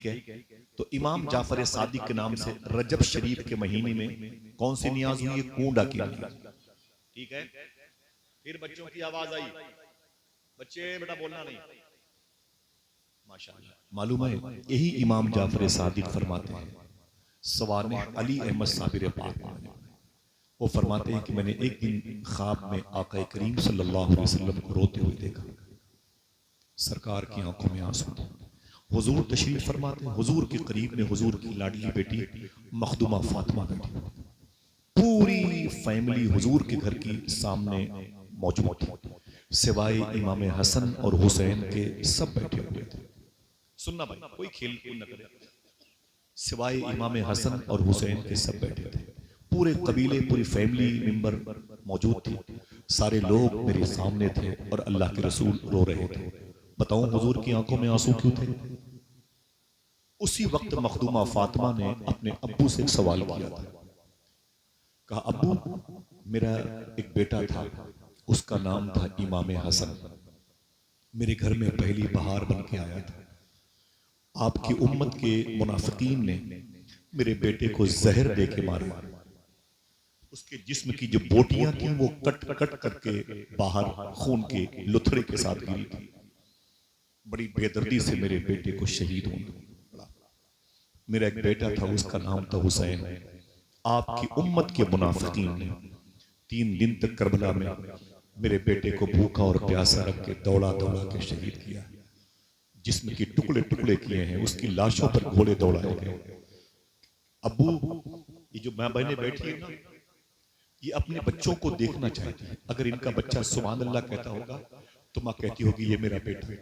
ठीक है। तो इमाम जाफर सादिक के नाम से रजब शरीफ के महीने में कौन सी नियाज हुई है? कूंडा की नियाज। ठीक है। फिर बच्चों की आवाज आई, बच्चे बेटा बोलना नहीं। माशाअल्लाह। मालूम है यही इमाम जाफर सादिक फरमाते हैं, सवाने अली अहमद साबिर पाक में वो फरमाते हैं कि मैंने एक दिन ख्वाब में आका करीम सल्लल्लाहु अलैहि वसल्लम को रोते हुए देखा। सरकार की आंखों में आंसू थे। हुजूर तशरीफ फरमाते हैं, हुजूर के करीब में हुजूर की लाडली बेटी मखदूमा फातिमा बैठी, पूरी फैमिली हुजूर के घर की सामने मौजूद थी, सिवाय इमाम हसन और हुसैन के सब बैठे हुए थे। सुनना भाई, कोई खेल कूद न करे। सिवाय इमाम हसन और हुसैन के सब बैठे थे, पूरे कबीले पूरी फैमिली मेंबर मौजूद थी, सारे लोग मेरे सामने थे और अल्लाह के रसूल रो रहे थे। बताऊं हुजूर की आंखों में आंसू क्यों थे? उसी वक्त मखदूमा फातिमा ने अपने अब्बू से एक सवाल किया था। कहा, अब्बू मेरा एक बेटा था, उसका नाम था इमाम हसन, मेरे घर में पहली बहार बन के आया था। आपकी उम्मत के मुनाफिकीन ने मेरे बेटे को जहर दे के मारा, उसके जिस्म की जो बोटियां थी वो कट कट करके बाहर खून के लुथड़े के साथ गिरी थी। बड़ी बेदर्दी से मेरे बेटे को शहीद हुआ। मेरा एक बेटा था, उसका नाम था हुसैन। आपकी उम्मत के मुनाफिकीन ने 3 दिन तक करबला में मेरे बेटे को भूखा और प्यासा रख के दौड़ा दौड़ा के शहीद किया, जिस्म के टुकड़े टुकड़े किए हैं, उसकी लाशों पर घोड़े दौड़ाए गए। अब्बू, ये जो मां बहनें बैठी है ना, ये अपने बच्चों को देखना चाहती है। अगर इनका बच्चा सुभान अल्लाह कहता होगा तो माँ कहती होगी ये मेरा बेटा है,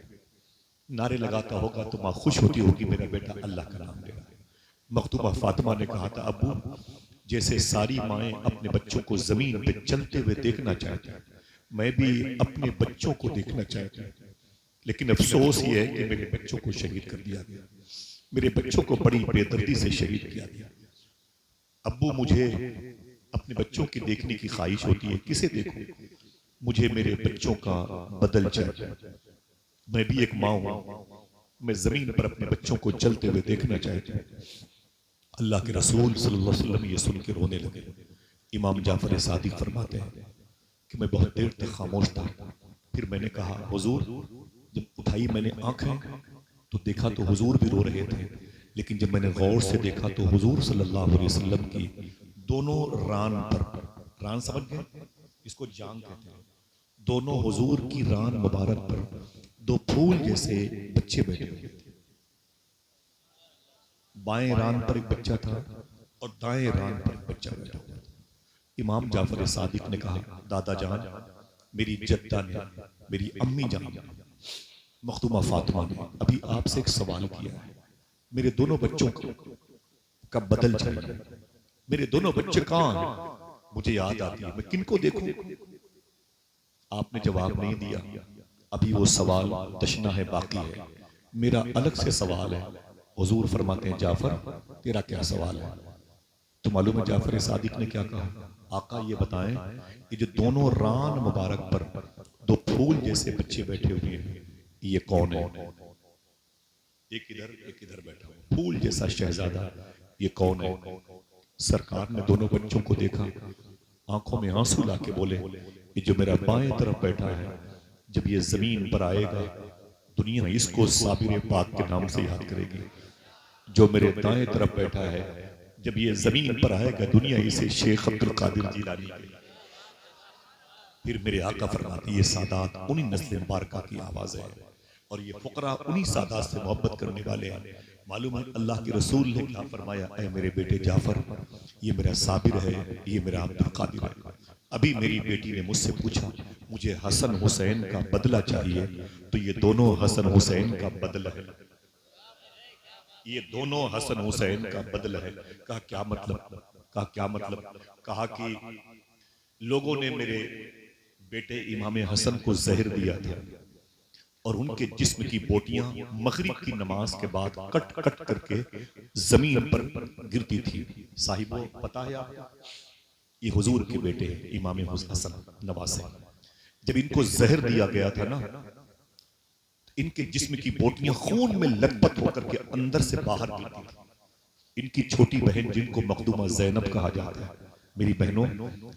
नारे लगाता होगा तो माँ खुश होती होगी मेरा बेटा अल्लाह का नाम ले रहा है। मखदूमा फातिमा ने कहा था, अब्बू जैसे सारी माएं अपने बच्चों को जमीन पे चलते हुए देखना चाहती हैं, मैं भी अपने बच्चों को देखना चाहती हूँ, लेकिन अफसोस ये है कि मेरे बच्चों को शहीद कर दिया गया, मेरे बच्चों को बड़ी बेदर्दी से शहीद किया गया। अब्बू मुझे अपने बच्चों की देखने की ख्वाहिश होती है, किसे देखूं? मुझे मेरे बच्चों का बदल चाहिए। मैं भी एक माँ हूं, मैं जमीन पर अपने बच्चों को चलते हुए देखना चाहती हूँ। अल्लाह के रसूल सल्लल्लाहु अलैहि वसल्लम ये सुन के रोने लगे। इमाम जाफर सादिक फरमाते हैं कि मैं बहुत देर तक खामोश था, फिर मैंने कहा, हुजूर, जब उठाई मैंने आंखें तो देखा तो हुजूर भी रो रहे थे, लेकिन जब मैंने गौर से देखा तो हुजूर सल्लल्लाहु अलैहि वसल्लम की दोनों रान पर, रान समझ गए, इसको जांग कहते हैं, दोनों हुजूर की रान मुबारक पर दो फूल जैसे बच्चे बैठे हुए थे। बाएं रान पर एक बच्चा था और दाएं रान पर एक बच्चा बैठा हुआ था। इमाम जाफर सादिक ने कहा, दादा जान, मेरी जद्दा ने, मेरी अम्मी जान मखदूमा फातिमा ने अभी आपसे एक सवाल किया है, मेरे दोनों बच्चों का बदल चाहिए, मेरे दोनों बच्चे कहां हैं? मुझे याद आती है, मैं किनको देखूं? आपने जवाब नहीं दिया। अभी वो सवाल तशना है, बाकी है, मेरा अलग से सवाल है। हुजूर फरमाते हैं, जाफर तेरा क्या सवाल है? तो मालूम है जाफर सादिक ने क्या कहा? आका ये बताएं, ये जो दोनों रान मुबारक पर दो फूल जैसे बच्चे बैठे हुए हैं, ये कौन है? एक इधर बैठा हुआ फूल जैसा शहजादा, ये कौन है? सरकार ने दोनों बच्चों को देखा, आंखों में आंसू लाके बोले, ये जो मेरा बाएं तरफ बैठा है, जब ये जमीन पर आएगा दुनिया इसको साबिर पाक के नाम से याद करेगी। जो मेरे दाएं तरफ बैठा है, जब ये जमीन पर आएगा दुनिया इसे शेख अब्दुल कादिर जीलानी कहेगी। फिर मेरे आका फरमाते, ये सादात उन्हीं नस्ल मुबारका की आवाज है और ये फुकरा उन्हीं सादात से मोहब्बत करने वाले हैं। मालूम है अल्लाह के रसूल ने क्या फरमाया? ऐ मेरे बेटे जाफर, ये मेरा साबिर है, ये मेरा अब्दुल कादिर है। अभी मेरी बेटी ने मुझसे पूछा, मुझे हसन हुसैन का बदला चाहिए, तो ये दोनों हसन हुसैन का बदला है, ये दोनों हसन हुसैन का बदला है। कहा क्या मतलब? कहा क्या मतलब? कहा कि लोगों ने मेरे बेटे इमाम हसन को जहर दिया था और उनके जिस्म की बोटियां मगरिब की नमाज के बाद कट कट करके जमीन पर गिरती थी। साहिबो पता है आपको, ये हुजूर के बेटे इमाम हसन नवासे, जब इनको जहर दिया गया था ना, इनके जिस्म की बोटियां खून में लथपथ होकर के अंदर से बाहर गिरती थी। इनकी छोटी बहन जिनको मखदूमा जैनब कहा जाता है, मेरी बहनों,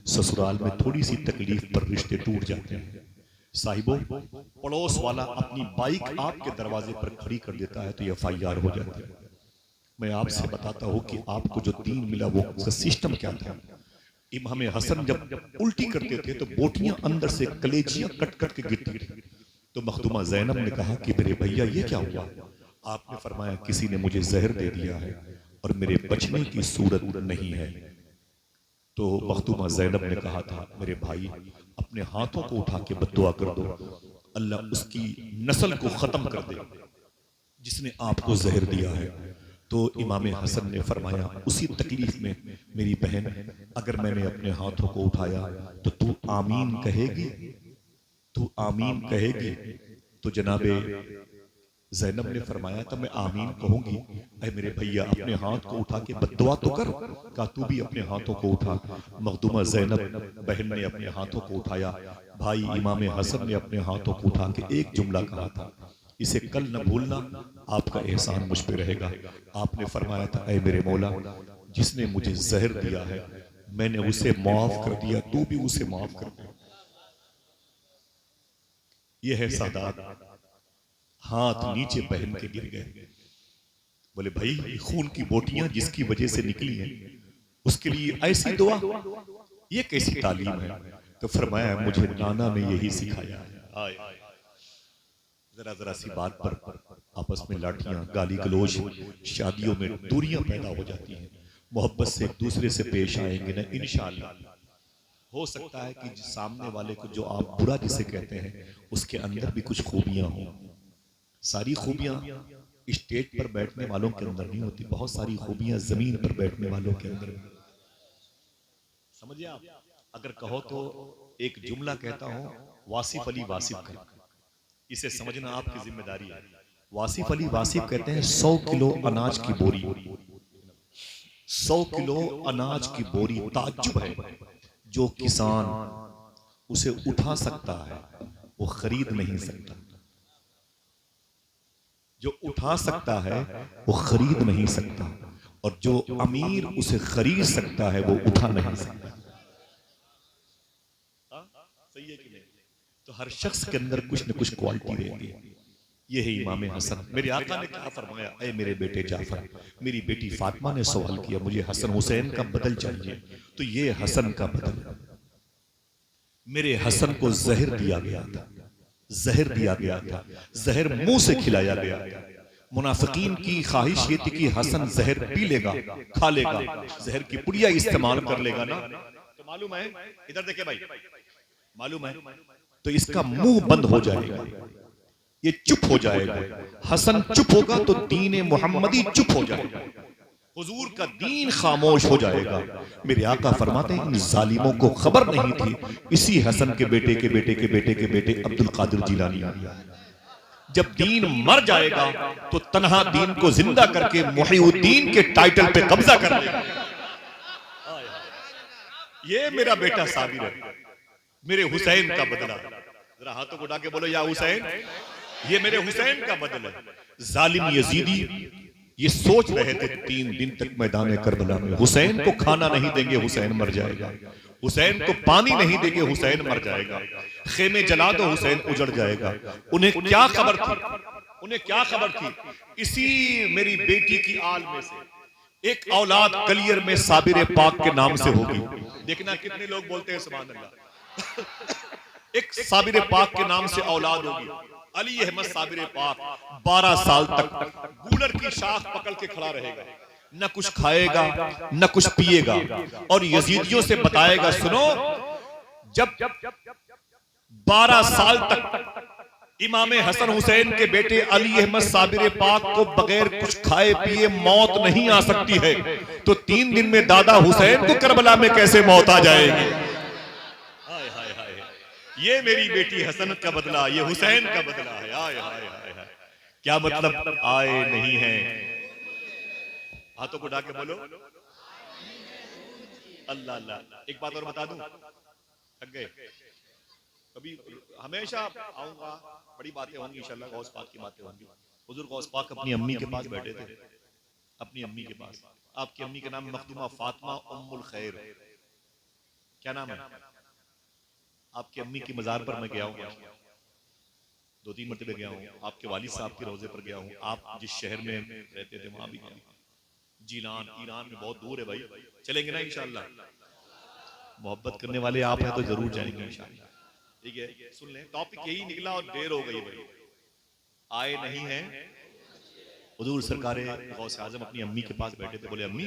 ससुराल में थोड़ी सी तकलीफ पर रिश्ते टूट जाते हैं। साहिबों, पड़ोस वाला अपनी बाइक आपके दरवाजे पर खड़ी कर देता है तो FIR हो जाती है। मैं आपसे बताता हूं कि आपको जो दीन मिला वो उसका सिस्टम क्या था। इमाम हसन जब उल्टी करते थे तो बोटियां अंदर से कलेजियां कट कट के गिरती थी। तो मखदूमा जैनब ने कहा कि मेरे भैया ये क्या हुआ? आपने फरमाया किसी ने मुझे जहर दे दिया है और मेरे बचने की सूरत नहीं है। तो मखदूमा जैनब ने कहा था, मेरे भाई अपने हाथों को उठा के बद्दुआ कर दो, अल्लाह उसकी नस्ल को खत्म कर दे जिसने आपको जहर दिया है। तो इमाम हसन ने फरमाया, उसी तकलीफ में मेरी बहन, अगर मैंने अपने हाथों को उठाया तो तू आमीन कहेगी? तू आमीन कहेगी? तो जनाबे जैनब ने फरमाया था, मैं आमीन कहूंगी। ऐ मेरे भैया अपने हाथ को उठा के बद्दुआ तो कर। कहा तू भी अपने हाथों को उठा। मखदूमा जैनब बहन ने अपने हाथों को उठाया। भाई इमाम हसन ने अपने हाथों को उठा के एक जुमला कहा था, इसे कल न भूलना, आपका एहसान मुझ पे रहेगा। आपने फरमाया था, ऐ मेरे मौला, जिसने मुझे जहर दिया है मैंने उसे माफ कर दिया, तू भी उसे माफ कर दे। यह है सादात। हाथ नीचे पहन के गिर गए। बोले भाई खून की बोटियां जिसकी वजह से निकली हैं उसके लिए ऐसी दुआ, ये कैसी तालीम है? तो फरमाया मुझे नाना ने यही सिखाया है। जरा जरा सी बात पर आपस में लाठियां, गाली गलोच, शादियों में दूरियां पैदा हो जाती हैं। मोहब्बत से एक दूसरे से पेश आएंगे ना इंशाअल्लाह। हो सकता है कि सामने वाले को जो आप बुरा जिसे कहते हैं उसके अंदर भी कुछ खूबियां हों। सारी खूबियां स्टेज पर बैठने वालों के अंदर नहीं होती, बहुत सारी खूबियां जमीन पर बैठने वालों के अंदर। समझिए आप, अगर कहो तो एक जुमला कहता हूं, वासिफ अली वासिफ का, इसे समझना आपकी जिम्मेदारी है। वासिफ अली वासिफ कहते हैं 100 किलो अनाज की बोरी, 100 किलो अनाज की बोरी, ताज्जुब है जो किसान उसे उठा सकता है वो खरीद नहीं सकता। जो उठा सकता है वो खरीद नहीं सकता, और जो अमीर उसे खरीद सकता है वो उठा नहीं सकता। सही है कि नहीं? तो हर शख्स के अंदर कुछ न कुछ क्वालिटी रहती है। ये है इमाम हसन। मेरे आका ने क्या फरमाया, ऐ मेरे बेटे जाफर, मेरी बेटी फातिमा ने सवाल किया मुझे हसन हुसैन का बदल चाहिए, तो ये हसन का बदल। मेरे हसन को जहर दिया गया था, जहर दिया गया था, जहर मुंह से खिलाया गया था। मुनाफिकीन की ख्वाहिश ये थी कि हसन जहर पी लेगा, खा लेगा, जहर की पुड़िया इस्तेमाल कर लेगा ना, तो मालूम है, इधर देखे भाई, मालूम है, तो इसका मुंह बंद हो जाएगा, ये चुप हो जाएगा। हसन चुप होगा तो दीन मोहम्मदी चुप हो जाएगा, हुजूर का दीन खामोश हो जाएगा। मेरे आका फरमाते हैं इन जालिमों को खबर नहीं थी, इसी हसन के बेटे के बेटे के बेटे के बेटे अब्दुल कादिर जिलानी जब दीन मर जाएगा तो तन्हा दीन को जिंदा करके मुहीउद्दीन के टाइटल पे कब्जा कर लेगा। ये मेरा बेटा साबिर है, मेरे हुसैन का बदला। जरा हाथों को उठा के बोलो या हुसैन, ये मेरे हुसैन का बदला है। जालिम यजीदी ये सोच रहे थे 3 दिन तक मैदान करबला में, हुसैन को खाना नहीं देंगे हुसैन मर जाएगा, हुसैन को पानी नहीं देंगे हुसैन मर जाएगा, खेमे जला दो हुसैन उजड़ जाएगा। उन्हें क्या खबर थी, उन्हें क्या खबर थी, इसी मेरी बेटी की आल में से एक औलाद कलियर में साबिर पाक के नाम से होगी। देखना कितने लोग बोलते हैं सुभान अल्लाह। एक साबिर पाक के नाम से औलाद होगी। अली अहमद साबिर पाक 12 साल तक गूलर की शाख पकड़ के खड़ा रहेगा, न कुछ खाएगा न कुछ पिएगा, और यजीदियों से बताएगा सुनो, जब 12 साल तक इमाम हसन हुसैन के बेटे अली अहमद साबिर पाक को बगैर कुछ खाए पिए मौत नहीं आ सकती है, तो 3 दिन में दादा हुसैन को करबला में कैसे मौत आ जाएगी। हाय हाय हाय, ये मेरी बेटी हसन का बदला, ये हुसैन का बदला है। हाय हाय हाय हाय, क्या मतलब आए नहीं है। हाथों को उठा के बोलो अल्लाह अल्लाह। एक बात और बता दूं, थक गए, कभी हमेशा आऊंगा, बड़ी बातें होंगी इंशाल्लाह, गौस पाक की बातें होंगी। हुजूर गौस पाक अपनी अम्मी के पास बैठे थे, अपनी अम्मी के पास। आपकी अम्मी का नाम मखदूमा फातिमा उम्मुल खैर, क्या नाम है आपकी अम्मी की मजार पर मैं गया हूँ, 2-3 मरतबे गया हूँ। आपके वालिद साहब के रोजे पर गया हूँ। आप जिस शहर में रहते थे वहां भी गया, जीलान, ईरान में बहुत दूर है भाई, चलेंगे ना इंशाल्लाह। मोहब्बत करने वाले आप हैं तो जरूर जाएंगे इंशाल्लाह। ठीक है, सुन लें, टॉपिक यही निकला और देर हो गई भाई, आए नहीं है। हुजूर सरकार गौस आजम अपनी अम्मी के पास बैठे थे, बोले अम्मी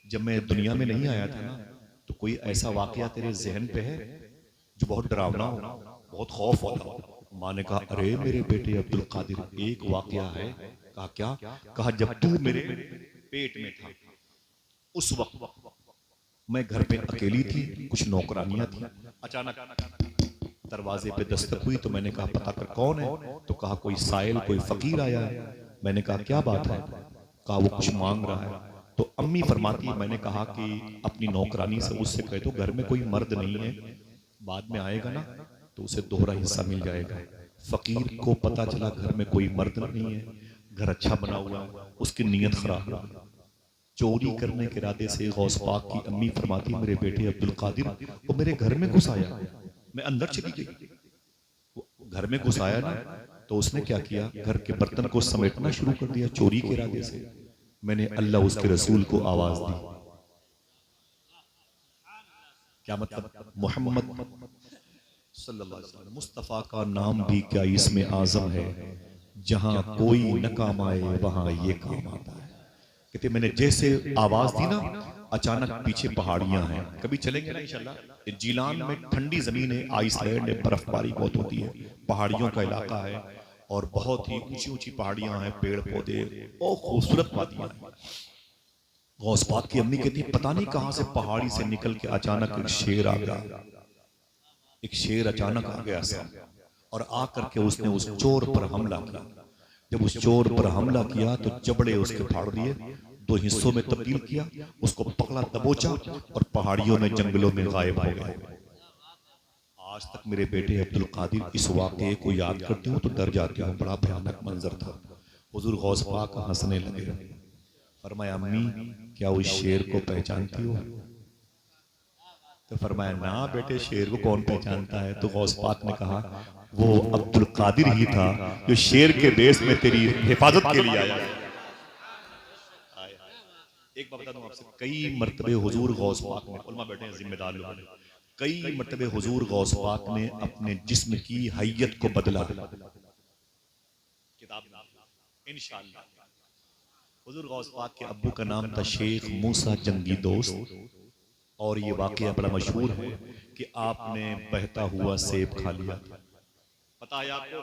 जब मैं दुनिया में नहीं आया था ना तो कोई ऐसा वाकया तेरे जहन पे है जो बहुत डरावना हो, बहुत खौफ होता हो? माँ ने कहा अरे मेरे बेटे अब्दुल कादिर, एक वाकया है। कहा क्या? कहा जब तू मेरे पेट में था उस वक्त मैं घर पे अकेली थी, कुछ नौकरानियां थी। अचानक दरवाजे पे दस्तक हुई तो मैंने कहा पता कर कौन है? तो कहा कोई साइल, कोई फकीर आया है। मैंने कहा क्या बात है? कहा वो कुछ मांग रहा है। तो अम्मी फरमाती है मैंने कहा कि अपनी नौकरानी से उससे कह दो घर में कोई मर्द नहीं है, बाद में आएगा ना तो उसे दोहरा हिस्सा मिल जाएगा। फकीर को पता चला घर में कोई मर्द नहीं है, घर अच्छा बना हुआ है, उसकी नीयत खराब है। चोरी करने के इरादे से गौस पाक की अम्मी फरमाती मेरे बेटे अब्दुल कादिर वो मेरे घर में घुस आया, मैं अंदर चली गई। वो घर में घुस आया ना तो उसने क्या किया, घर के बर्तन को समेटना शुरू कर दिया चोरी के इरादे से। मैंने अल्लाह उसके रसूल को आवाज दी, क्या मतलब, मोहम्मद सल्लल्लाहु अलैहि वसल्लम मुस्तफ़ा का नाम भी क्या इसमें आजम है, जहां कोई न काम आए वहां ये काम आता है। कहते मैंने जैसे आवाज दी ना अचानक पीछे पहाड़ियां हैं, कभी चलेंगे ना इंशाल्लाह। जीलान में ठंडी जमीन है, आइसलैंड है, बर्फबारी बहुत होती है, पहाड़ियों का इलाका है और बहुत ही ऊंची ऊंची पहाड़ियां हैं, पेड़ पौधे और खूबसूरत वादियां हैं। गौस पाक की अम्मी कहती पता नहीं कहां से पहाड़ी से निकल के अचानक एक शेर आ गया, एक शेर अचानक आ गया सामने और आकर के उसने उस चोर पर हमला किया। जब उस चोर पर हमला किया तो जबड़े उसके फाड़ दिए, दो हिस्सों में तब्दील किया, उसको पकड़ा दबोचा और पहाड़ियों में जंगलों में गायब हो गया। आज तक मेरे बेटे अब्दुल कादिर इस वाक़े को याद करते हो तो डर जाते हो, बड़ा भयानक मंजर था। हुजूर गौस पाक हंसने लगे, फरमाया अम्मी क्या उस शेर को पहचानती हो? तो फरमाया ना बेटे शेर को कौन पहचानता है। तो गौस पाक ने कहा वो अब्दुल कादिर ही था जो शेर के देश में तेरी हिफाजत के लिए आया। एक बात बता दूं आपसे, कई मर्तबे हुजूर गौस पाक ने, उलमा बैठे हैं जिम्मेदार लोग, कई मर्तबे हुजूर गौस पाक ने अपने जिस्म की हैयत को बदला। किताब इंशाअल्लाह। हुजूर गौस पाक के अब्बू का नाम था शेख मूसा जंगी दोस्त और ये वाकया बड़ा मशहूर है कि आपने बहता हुआ सेब खा लिया था। पता है आपको?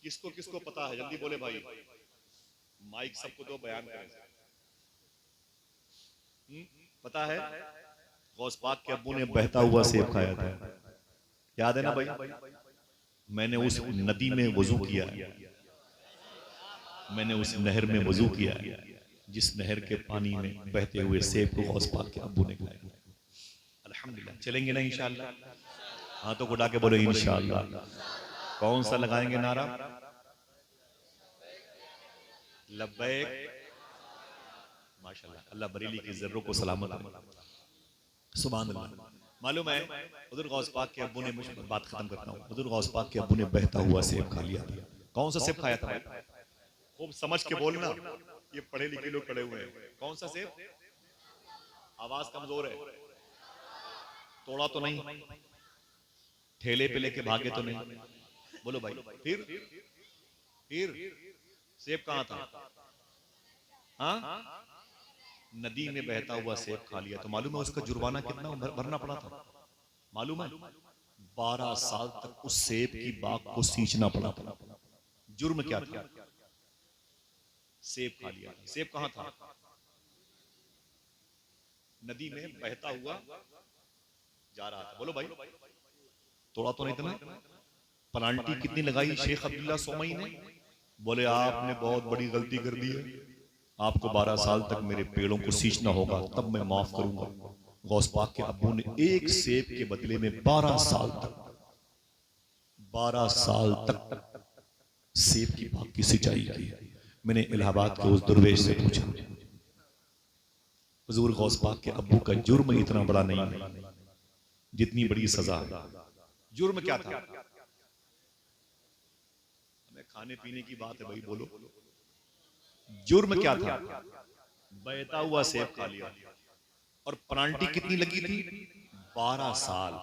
किसको किसको पता है? जल्दी बोले भाई, माइक सबको दो, बयान करें। पता है? गौस पाक के अब्बू ने बहता हुआ सेब खाया था, याद है ना भाई? मैंने उस नदी में वजू किया, मैंने उस नहर में वजू किया जिस नहर के पानी में बहते हुए सेब को गौस पाक के अब्बू ने खाया। अल्हम्दुलिल्लाह, चलेंगे ना इंशाअल्लाह? हाँ तो गुडा के बोलो इंशाअल्लाह। कौन सा लगाएंगे नारा? लब्बैक। माशाअल्लाह, अल्लाह बरेली की जर्रों को सलामत रखे। सुभान अल्लाह। मालूम है हुजूर गौस पाक के अब्बू ने, मुझे बात खत्म करता हूँ, हुजूर गौस पाक के अब्बू ने बहता हुआ सेब खा लिया। कौन सा सेब खाया था? खूब समझ के बोलना, ये पढ़े लिखे लोग पढ़े हुए हैं। कौन सा सेब? आवाज कमजोर है, तोड़ा तो नहीं, ठेले पे लेके भागे तो नहीं? बोलो भाई। फिर सेब कहाँ था? हाँ, नदी में बहता हुआ सेब खा लिया। तो मालूम है उसका जुर्माना कितना भरना पड़ा था? मालूम है? 12 साल तक उस सेब की बाग को सींचना पड़ा था। जुर्म क्या था? सेब खा लिया। सेब कहाँ था? नदी में बहता हुआ जा रहा था। बोलो भाई, थोड़ा तो नहीं था ना? पेनाल्टी कितनी लगाई शेख अब्दुल्ला सोमई ने? बोले आपने बहुत बड़ी गलती कर दी है, आपको 12 साल तक मेरे पेड़ों को सींचना होगा तब मैं माफ करूंगा। गौस पाक के अब्बू ने एक सेब के बदले में 12 साल तक सेब की बाग की सिंचाई की। मैंने इलाहाबाद के उस दुर्वेश से पूछा, हुजूर गौस पाक के अब्बू का जुर्म इतना बड़ा नहीं है जितनी बड़ी सजा है। जुर्म क्या था? हमें खाने पीने की बात है भाई, बोलो जुर्म क्या था? बहता हुआ सेब खा लिया। और पेनाल्टी कितनी लगी थी? 12 साल।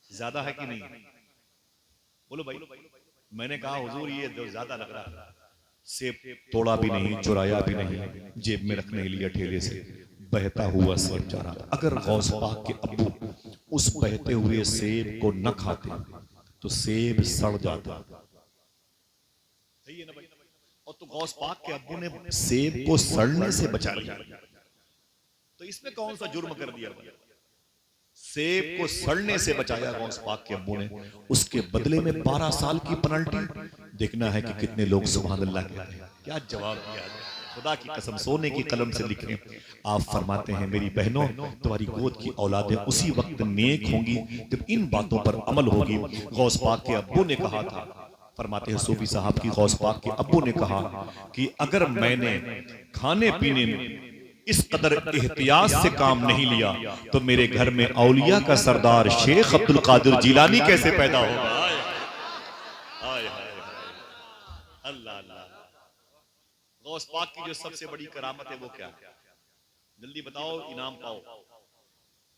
ज्यादा है कि नहीं? बोलो भाई। मैंने कहा हुजूर ये जो ज्यादा लग रहा है, सेब तोड़ा भी नहीं, चुराया भी नहीं, जेब में रखने के लिए ठेले से बहता हुआ सेब जा रहा था। अगर गौस पाक के अब्बू उस बहते हुए सेब को न खाते तो सेब सड़ जाता। सही है ना भाई? और तो गौस पाक के अब्बू ने सेब को सड़ने से बचा लिया, तो इसमें कौन सा जुर्म कर दिया? सेब को सड़ने से बचाया गौस पाक के अब्बू ने, उसके बदले में 12 साल की पेनल्टी। देखना है कि कितने लोग सुभान अल्लाह कहते हैं। क्या जवाब दिया? खुदा की कसम सोने की कलम से लिखे। आप फरमाते हैं मेरी बहनों, तुम्हारी गोद की औलादें उसी वक्त नेक होंगी जब इन बातों पर अमल होगी। गौस पाक के अब्बू ने कहा था, फरमाते हैं सूफी साहब की गौस पाक के अब्बू ने कहा कि अगर मैंने खाने पीने में इस कदर एहतियात से काम नहीं लिया तो मेरे घर में औलिया का सरदार शेख अब्दुल कादिर जिलानी कैसे पैदा होगा? अल्लाह अल्लाह। गौस पाक की जो सबसे बड़ी करामत है वो क्या है? जल्दी बताओ, इनाम पाओ।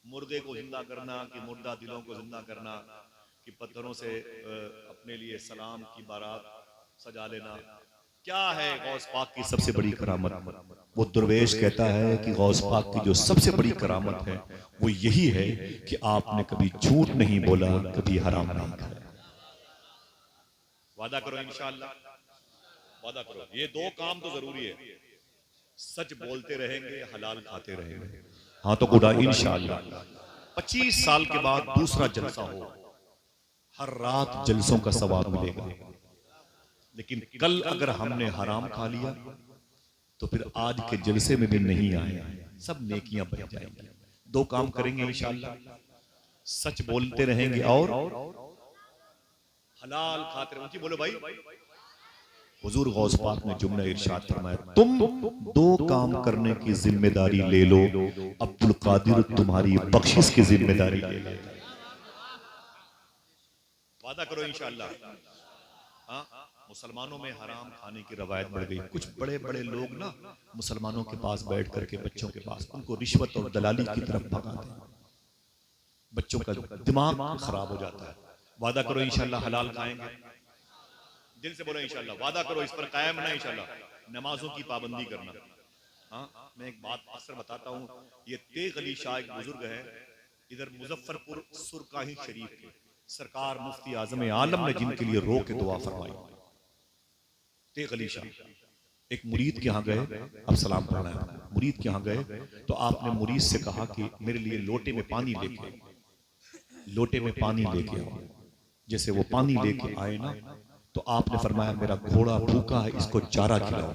मुर्गे को जिंदा करना कि मुर्दा दिलों को जिंदा करना कि पत्थरों से अपने लिए सलाम की बारात सजा लेना, क्या है गौस पाक की सबसे बड़ी करामत? वो दुर्वेश कहता है कि गौस पाक की जो सबसे बड़ी करामत है वो यही है कि आपने कभी झूठ नहीं बोला, कभी हराम नहीं खाया। वादा करो इंशाअल्लाह, वादा करो। ये दो काम तो जरूरी है, सच बोलते रहेंगे, हलाल खाते रहेंगे। हाँ तो गुडा इंशाअल्लाह 25 साल के बाद दूसरा जलसा हो, हर रात जलसों का सवाब मिलेगा। लेकिन कल अगर हमने हराम खा लिया तो फिर आज के जलसे में भी नहीं आए, सब नेकियां बन जाएंगी। दो काम करेंगे इंशाअल्लाह, सच बोलते रहेंगे और हलाल खाते रहेंगे। बोलो भाई। हुजूर गौस पाक ने जुमला इरशाद फरमाया, तुम दो काम करने की जिम्मेदारी ले लो, अब्दुल कादिर तुम्हारी बख्शिश की जिम्मेदारी ले ले। वादा करो इंशाअल्लाह। हाँ, मुसलमानों में हराम खाने की रवायत बढ़ गई। कुछ बड़े बड़े लोग ना मुसलमानों के पास बैठ करके बच्चों के पास उनको रिश्वत और दलाली की तरफ भगाते हैं, बच्चों का दिमाग खराब हो जाता है। वादा करो इंशाअल्लाह हलाल खाएंगे, दिल से बोलो इंशाअल्लाह। वादा करो इस पर कायम ना इंशाअल्लाह। नमाजों की पाबंदी करना। हाँ, मैं एक बात अक्सर बताता हूँ, ये तेग अली शाह एक बुजुर्ग है, इधर मुजफ्फरपुर सुरकाही शरीफ के सरकार मुफ्ती आजम आलम ने जिनके लिए रो के दुआ फरमाई। तेग अली शाह एक मुरीद के यहाँ गए, अब सलाम पढ़ना है, मुरीद के यहाँ गए तो आपने मुरीद से कहा कि मेरे लिए लोटे में पानी लेके, लोटे में पानी लेके आओ। जैसे वो पानी लेके आए ना तो आपने फरमाया मेरा घोड़ा भूखा है, इसको चारा खिलाओ।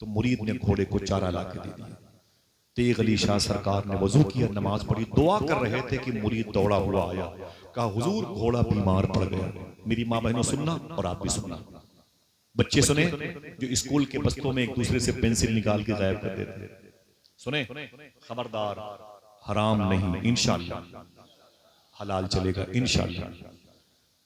तो मुरीद ने घोड़े को चारा ला के दे दिया। तेग अली शाह सरकार ने वजू किया, नमाज पढ़ी, दुआ कर रहे थे कि मुरीद दौड़ा हुआ आया, कहा हुजूर घोड़ा बीमार पड़ गया। मेरी माँ बहनों सुनना और आप भी सुनना, बच्चे सुने जो स्कूल के बस्तों में एक दूसरे से पेंसिल निकाल के गायब कर देते, सुने, खबरदार हराम नहीं, इंशाअल्लाह हलाल चलेगा इंशाअल्लाह।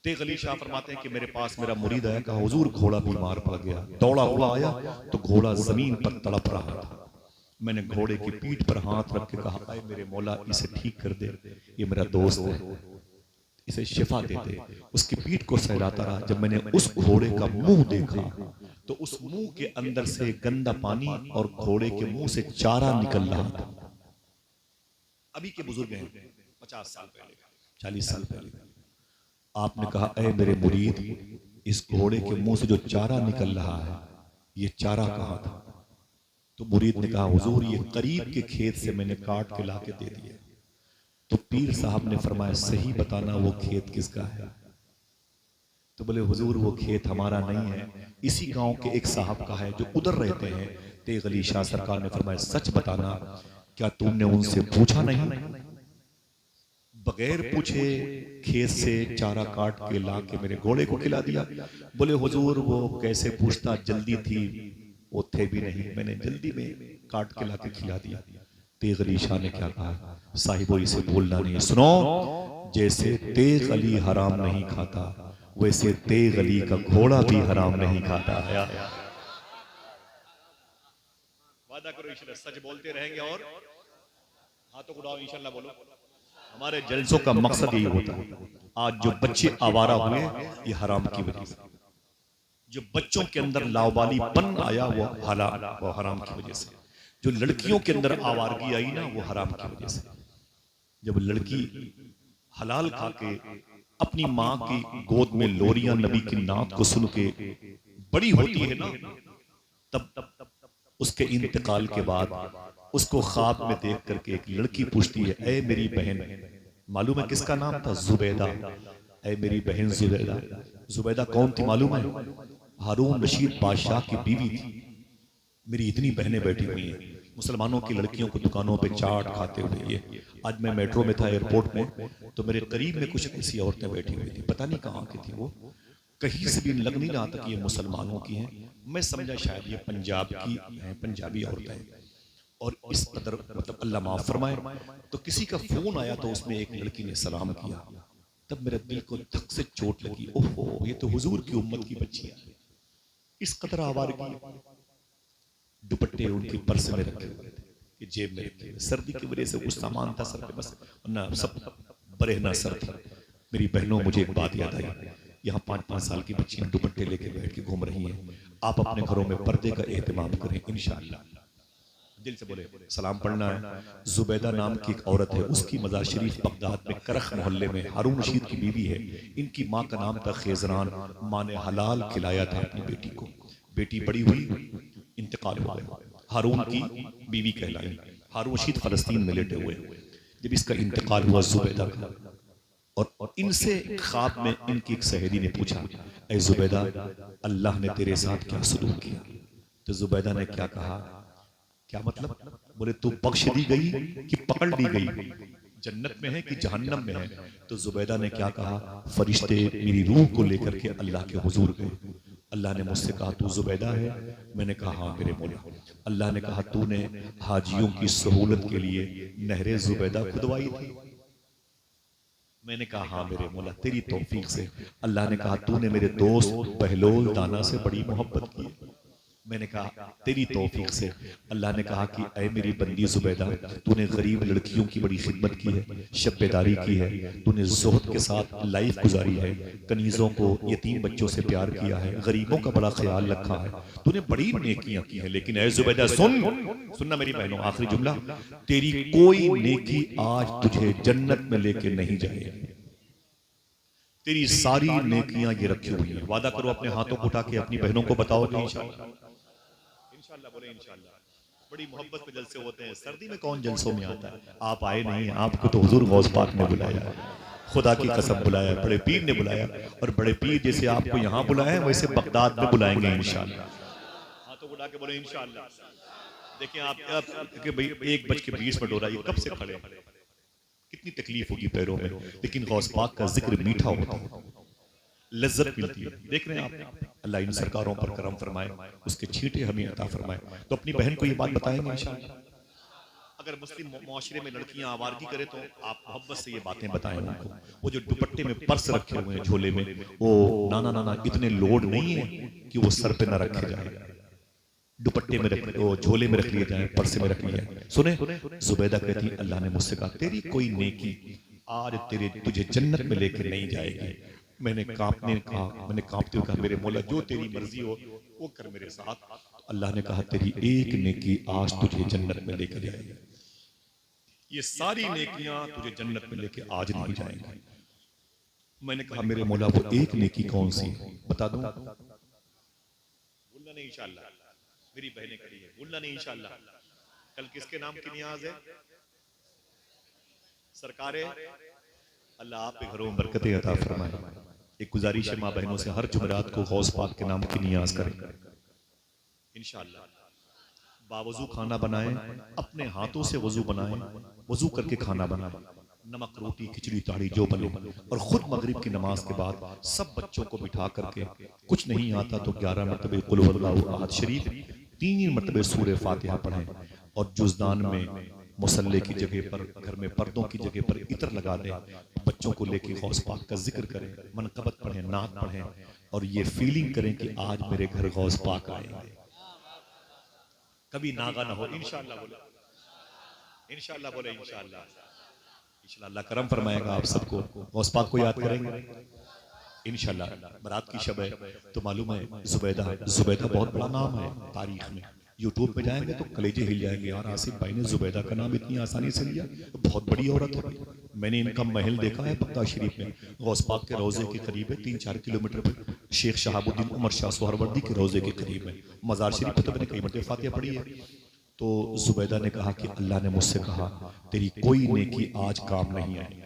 तेग अली शाह फरमाते हैं कि मेरे पास मेरा मुरीद आया, कहा हुजूर घोड़ा बीमार पड़ गया। दौड़ा हुआ आया तो घोड़ा जमीन पर तड़प रहा था। मैंने घोड़े की पीठ पर हाथ रख के कहा, आए मेरे मौला इसे ठीक कर दे, ये मेरा दोस्त है, इसे शिफा दे दे। उसकी पीठ को सहलाता रहा। जब मैंने उस घोड़े का मुंह देखा तो उस मुंह के अंदर से गंदा पानी और घोड़े के मुंह से चारा निकल रहा था। अभी के बुजुर्ग हैं, 50 साल पहले, 40 साल पहले। आपने कहा, ऐ मेरे मुरीद, इस घोड़े के मुंह से जो चारा निकल रहा है ये चारा कहाँ था? तो मुरीद ने कहा, हुजूर ये करीब के खेत से मैंने काट के लाके दे दिए। तो पीर साहब ने फरमाया, सही बताना वो खेत किसका है? तो बोले हुजूर वो खेत हमारा नहीं है, इसी गांव के एक साहब का है जो उधर रहते हैं। तेग अली शाह सरकार ने फरमाया, सच बताना क्या तुमने उनसे पूछा नहीं? बगैर पूछे खेत से चारा काट के ला के मेरे घोड़े को खिला दिया। बोले हुजूर वो कैसे पूछता, जल्दी थी, वो थे भी नहीं, मैंने जल्दी में काट के ला के खिला दिया। तेग अली शाह ने क्या कहा, साहिबो इसे बोलना नहीं। सुनो, जैसे तेग अली हराम नहीं खाता वैसे तेग अली का घोड़ा भी हराम नहीं खाता। वादा करो इंशाल्लाह सच बोलते रहेंगे और हाथों को उड़ाओ इंशाल्लाह बोलो। हमारे जलसों का मकसद यही होता है। आज जो बच्चे आवारा हुए ये हराम की वजह से, जो बच्चों के अंदर लावालीपन आया वो हराम की वजह से, जो लड़कियों के अंदर आवारगी आई ना वो हराम की वजह से। जब लड़की हलाल खा के अपनी माँ की गोद में लोरियां नबी की नात को सुन के बड़ी होती है ना, तब उसके इंतकाल के बाद उसको ख्वाब में देख करके एक लड़की पूछती है, ऐ मेरी बहन, मालूम है किसका नाम था? जुबैदा। ऐ मेरी बहन जुबैदा। जुबैदा कौन थी मालूम है? हारून रशीद बादशाह की बीवी थी। मेरी इतनी बहनें बैठी हुई हैं, मुसलमानों की लड़कियों को दुकानों पे चाट खाते हुए। ये आज मैं मेट्रो में था एयरपोर्ट में, तो मेरे करीब में कुछ ऐसी औरतें बैठी हुई थी, पता नहीं कहाँ की थी वो, कहीं से भी लग नहीं रहा था कि ये मुसलमानों की हैं। मैं समझा शायद ये पंजाब की हैं, पंजाबी औरतें। और इस कदर मतलब अल्लाह माफ फरमाए, तो किसी का फोन आया तो उसमें एक लड़की ने सलाम किया। तब मेरे दिल को धक से चोट लगी, ओहो ये तो हुजूर की उम्मत की बच्चियां, इस कदर आवारगी। दुपट्टे उनकी पर्स में रखे हुए थे, कि जेब में रखे हुए, सर्दी की वजह से कुछ सामान था सर पे बस, ना सब बरहना सर था। मेरी बहनों, मुझे एक बात याद आई, यहाँ 5-5 साल की बच्चियां दुपट्टे लेके बैठ के घूम रही हैं। आप अपने घरों में पर्दे का एहतमाम करें इंशाअल्लाह। दिल से बोले सलाम पढ़ना है। जुबैदा नाम की एक औरत है, उसकी मज़ार शरीफ बगदाद में करख मोहल्ले में, हारून रशीद की बीवी है। इनकी माँ का नाम था खेजरान। माँ ने हलाल खिलाया था अपनी बेटी को। बेटी बड़ी हुई, इंतकाल हो गया, हारून की बीवी कहलाई। हारून रशीद फलस्तीन में लेटे हुए। जब इसका इंतकाल हुआ जुबैदा का, और इनसे ख्वाब में इनकी एक सहेली ने पूछा, ऐ जुबैदा, अल्लाह ने तेरे साथ क्या सलूक किया? तो जुबैदा ने क्या कहा, क्या मतलब? बोले तू बख्श दी गई कि पकड़ ली गई, जन्नत में है कि जहन्नम में है? तो जुबैदा ने क्या कहा, फरिश्ते मेरी रूह को लेकर के अल्लाह के हुजूर गए। अल्लाह ने मुझसे कहा तू जुबैदा है? मैंने कहा हाँ मेरे मौला। अल्लाह ने कहा तूने हाजियों की सहूलत के लिए नहरे जुबैदा खुदवाई थी? मैंने कहा हाँ मेरे मौला, तेरी तौफीक से। अल्लाह ने कहा तूने मेरे दोस्त बहलोल दाना से बड़ी मोहब्बत की? मैंने कहा तेरी तौफीक से। अल्लाह ने कहा कि ऐ मेरी बंदी जुबैदा, तूने गरीब लड़कियों की बड़ी खिदमत की है, शब्बेदारी की है, तूने ज़ुहद के साथ लाइफ गुजारी है, कनीज़ों को, यतीम बच्चों से प्यार किया है, गरीबों का बड़ा ख्याल रखा है, तूने बड़ी नेकियां की है। लेकिन ऐ जुबैदा सुनना मेरी बहनों, आखिरी जुमला, तेरी कोई नेकी आज तुझे जन्नत में लेके नहीं जाएगी। तेरी सारी नेकियां ये रखी हुई है। वादा करो अपने हाथों को उठा के अपनी बहनों को बताओ कि इंशाअल्लाह, इंशाअल्लाह बोले इंशाअल्लाह। बड़ी मोहब्बत में जलसे होते हैं, सर्दी में कौन जलसों में आता है? आप आए नहीं, आपको तो हुजूर गौस पाक ने बुलाया, खुदा की कसम बुलाया, बड़े पीर ने बुलाया। और बड़े पीर जैसे आपको यहाँ बुलाया है वैसे बगदाद में बुलाएंगे इंशाअल्लाह। हाथों को उठा के बोले इंशाअल्लाह। देखिए आप कि भाई 1:20 हो रहा है, कब से खड़े हैं, कितनी तकलीफ होगी पैरों में, लेकिन गौस पाक का जिक्र मीठा होता है, लज्जत मिलती है। देख रहे हैं आप, अल्लाह इन सरकारों पर करम फरमाए, उसके छींटे हमें अता फरमाए। तो अपनी बहन को ये बात बताएंगे इंशाअल्लाह। अगर मुस्लिम मुआशरे में लड़कियां आवारगी करे तो आप मोहब्बत से ये बातें बताएं उनको। वो जो दुपट्टे में पर्स रखे हुए हैं झोले में, वो नाना नाना इतने लोड नहीं है कि वो सर पे न रखे जाए, दुपट्टे में रख, वो झोले में रख लिए जाए, पर्से में रख लिए जाए। सुने, जुबैदा कहती अल्लाह ने मुझसे कहा तेरी कोई नेकी आज तेरे तुझे जन्नत में लेकर नहीं जाएगी। मैंने कांपते हुए कहा मेरे मौला जो तेरी मर्जी हो वो कर मेरे साथ। तो अल्लाह ने कहा तेरी एक नेकी आज तुझे जन्नत में लेकर जाएगी, ये सारी नेकियां तुझे जन्नत में लेके आज नहीं जाएंगी। मैंने कहा मेरे मौला वो एक नेकी कौन सी बता दूं? बोलना नहीं इंशाअल्लाह, मेरी बहनें खड़ी है, बोलना नहीं इंशाअल्लाह। कल किसके नाम की नियाज है? सरकारे अल्लाह आपके घरों में बरकतें अता फरमाए। एक गुजारिश है माँ बहनों से, हर जुमेरात को गौस पाक के नाम की नियाज करें इंशाअल्लाह। बावजू खाना बनाएं, अपने हाथों से वजू बनाएं, वजू करके खाना बनाएं, नमक रोटी खिचड़ी ताड़ी जो बने, और खुद मगरिब की नमाज के बाद सब बच्चों को बिठा करके, कुछ नहीं आता तो 11 मरतबे कुल हुवल्लाहु अहद शरीफ, 3 मरतबे सूरह फातिहा पढ़ें, और जुज़दान में मुसल्ले की जगह पर, घर में पर्दों की जगह पर इत्र लगा दें, बच्चों को लेके गौस पाक का जिक्र करें, मनकबत पढ़ें, नात पढ़ें, और ये फीलिंग करें कि आज मेरे घर गौस पाक आएंगे। कभी नागा ना हो, इंशाअल्लाह बोले, इंशाअल्लाह बोले, इंशाअल्लाह इंशाअल्लाह अल्लाह करम फरमाएगा आप सबको, गौस पाक को याद करेंगे इंशाअल्लाह। बारात की शब है तो मालूम है जुबैदा, जुबैदा बहुत बड़ा नाम है तारीख में, यूट्यूब पे जाएंगे तो कलेजे हिल जाएंगे, यार आसिफ भाई ने जुबैदा का नाम इतनी आसानी से लिया, बहुत बड़ी औरत है। मैंने इनका महल देखा है बगदा शरीफ में, गौस पाक के रोजे के करीब है, 3-4 किलोमीटर पर, शेख शहाबुद्दीन उमर शाह सोहरवर्दी के रोजे के करीब है। मजार शरीफ पर तो मैंने कई मरतबा फातिहा पढ़ी है। तो जुबैदा ने कहा कि अल्लाह ने मुझसे कहा तेरी कोई नेकी आज काम नहीं आई,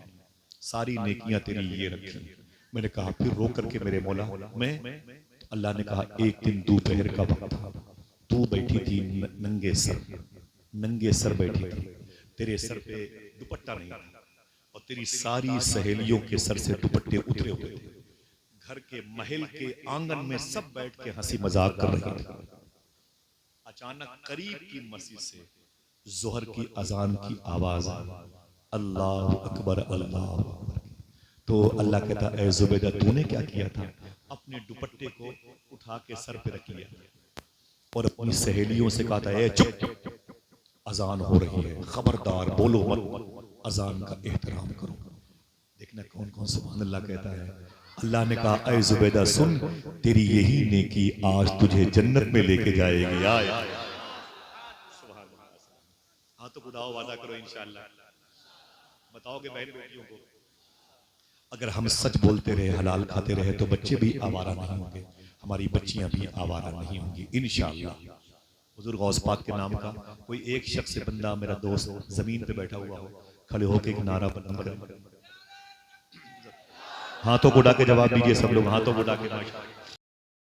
सारी नेकियां तेरी ये रखी। मैंने कहा फिर रो करके मेरे मौला मैं, तो अल्लाह ने कहा एक दिन दोपहर का वक्त था, तू बैठी थी नंगे सर बैठी थी, तेरे सर पे दुपट्टा नहीं था, और तेरी सारी सहेलियों के सर से दुपट्टे उतरे हुए थे, घर के महल के आंगन में सब बैठ के हंसी मजाक कर रहे थे। अचानक करीब की मस्जिद से जोहर की अजान की आवाज, अल्लाह अकबर अल्लाह अकबर। तो अल्लाह कहता ऐ जुबैदा तूने क्या किया था, अपने दुपट्टे को उठा के सर पे रख लिया और अपनी सहेलियों से कहा था ए चुप, अजान हो रही है, खबरदार बोलो मत, अजान का एहतराम करो। देखना कौन कौन सुभान अल्लाह कहता है। अल्लाह ने कहा ऐ जुबैदा सुन, तेरी यही नेकी आज तुझे जन्नत में लेके जाएगी। हाँ तो बुढ़ाओ वादा करो इंशाअल्लाह। बताओगे बहन बेटियों को, अगर हम सच बोलते रहे, हलाल खाते रहे, तो बच्चे भी आवारा नहीं होंगे, हमारी बच्चियां भी आवारा नहीं होंगी इंशाअल्लाह। हुजूर गौस पाक के नाम का कोई एक शख्स बंदा, मेरा दोस्त जमीन पे बैठा हुआ हो, खड़े होके एक नारा बुलंद करे, हाथों को उठा के जवाब दीजिए सब लोग, हाथों को उठा के।